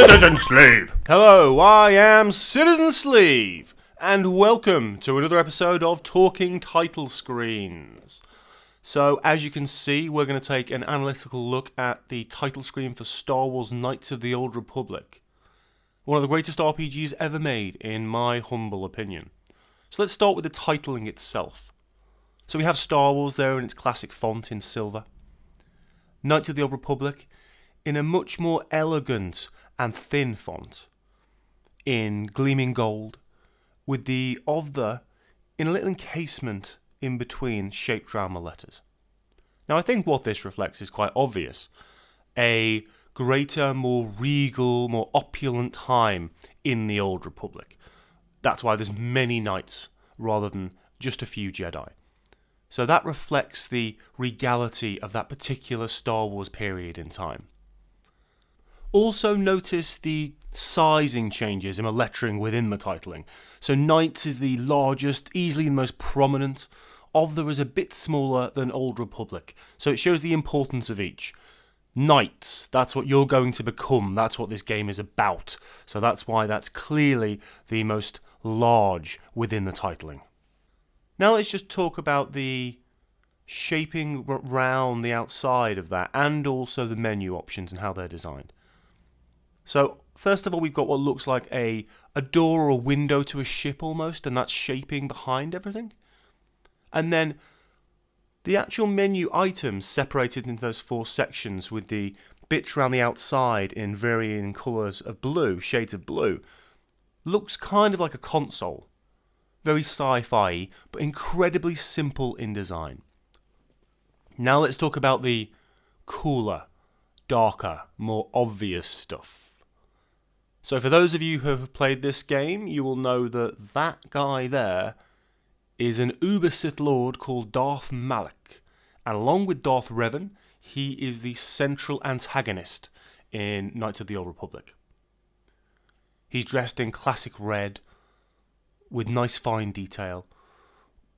Citizen Sleeve! Hello, I am Citizen Sleeve, and welcome to another episode of Talking Title Screens. So, as you can see, we're going to take an analytical look at the title screen for Star Wars Knights of the Old Republic. One of the greatest RPGs ever made, in my humble opinion. So let's start with the titling itself. So we have Star Wars there in its classic font in silver. Knights of the Old Republic in a much more elegant and thin font in gleaming gold, with the of the in a little encasement in between shaped round the letters. Now I think what this reflects is quite obvious. A greater, more regal, more opulent time in the Old Republic. That's why there's many knights rather than just a few Jedi. So that reflects the regality of that particular Star Wars period in time. Also notice the sizing changes in the lettering within the titling. So Knights is the largest, easily the most prominent. Of there is a bit smaller than Old Republic. So it shows the importance of each. Knights, that's what you're going to become. That's what this game is about. So that's why that's clearly the most large within the titling. Now let's just talk about the shaping around the outside of that and also the menu options and how they're designed. So, first of all, we've got what looks like a door or a window to a ship almost, and that's shaping behind everything. And then the actual menu items separated into those four sections with the bits around the outside in varying colours of blue, shades of blue, looks kind of like a console. Very sci-fi, but incredibly simple in design. Now let's talk about the cooler, darker, more obvious stuff. So for those of you who have played this game, you will know that that guy there is an Uber Sith Lord called Darth Malak. And along with Darth Revan, he is the central antagonist in Knights of the Old Republic. He's dressed in classic red, with nice fine detail.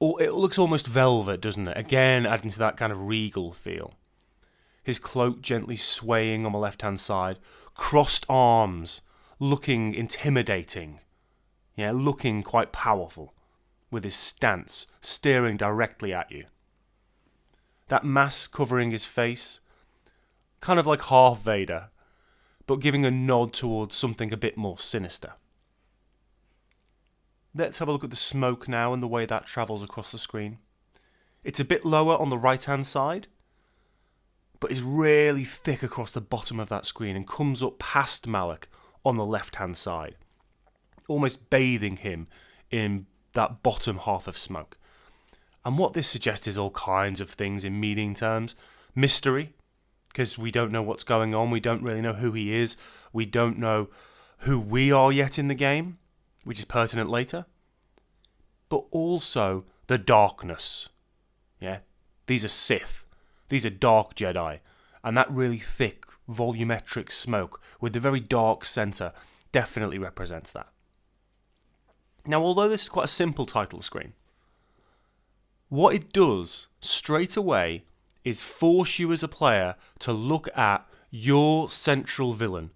It looks almost velvet, doesn't it? Again, adding to that kind of regal feel. His cloak gently swaying on the left-hand side, crossed arms, looking intimidating, looking quite powerful, with his stance staring directly at you. That mask covering his face, kind of like half Vader, but giving a nod towards something a bit more sinister. Let's have a look at the smoke now and the way that travels across the screen. It's a bit lower on the right-hand side, but is really thick across the bottom of that screen and comes up past Malak on the left-hand side, almost bathing him in that bottom half of smoke. And what this suggests is all kinds of things in meaning terms. Mystery, because we don't know what's going on, we don't really know who he is, we don't know who we are yet in the game, which is pertinent later. But also the darkness. These are Sith. These are dark Jedi. And that really thick, volumetric smoke with the very dark centre definitely represents that. Now, although this is quite a simple title screen, what it does straight away is force you as a player to look at your central villain,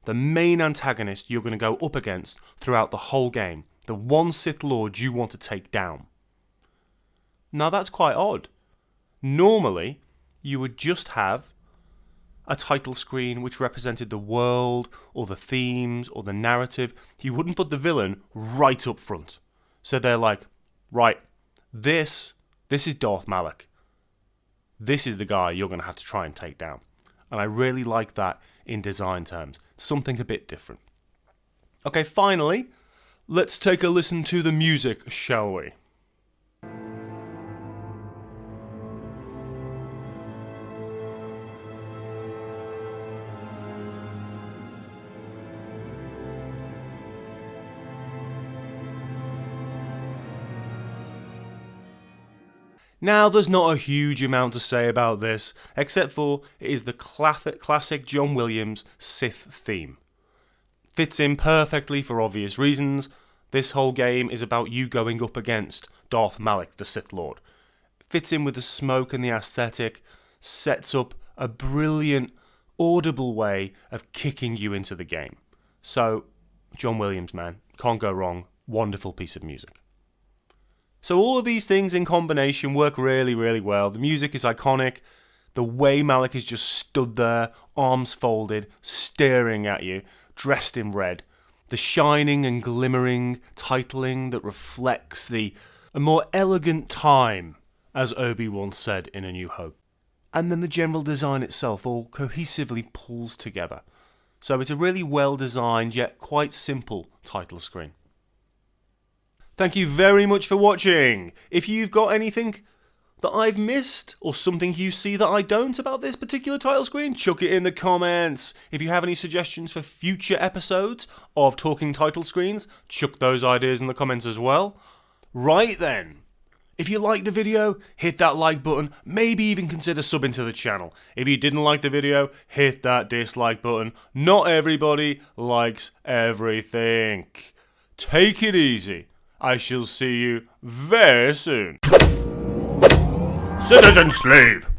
the main antagonist you're going to go up against throughout the whole game, the one Sith Lord you want to take down. Now that's quite odd. Normally, you would just have a title screen which represented the world, or the themes, or the narrative. You wouldn't put the villain right up front. So they're like, right, this is Darth Malak. This is the guy you're going to have to try and take down. And I really like that in design terms. Something a bit different. Okay, finally, let's take a listen to the music, shall we? Now, there's not a huge amount to say about this, except for it is the classic John Williams Sith theme. Fits in perfectly for obvious reasons. This whole game is about you going up against Darth Malak, the Sith Lord. Fits in with the smoke and the aesthetic, sets up a brilliant, audible way of kicking you into the game. So, John Williams, man, can't go wrong. Wonderful piece of music. So all of these things in combination work really, really well. The music is iconic. The way Malak is just stood there, arms folded, staring at you, dressed in red. The shining and glimmering titling that reflects a more elegant time, as Obi-Wan said in A New Hope. And then the general design itself all cohesively pulls together. So it's a really well designed yet quite simple title screen. Thank you very much for watching. If you've got anything that I've missed or something you see that I don't about this particular title screen, chuck it in the comments. If you have any suggestions for future episodes of Talking Title Screens, chuck those ideas in the comments as well. Right then, if you liked the video, hit that like button, maybe even consider subbing to the channel. If you didn't like the video, hit that dislike button. Not everybody likes everything. Take it easy. I shall see you very soon. Citizen Slave!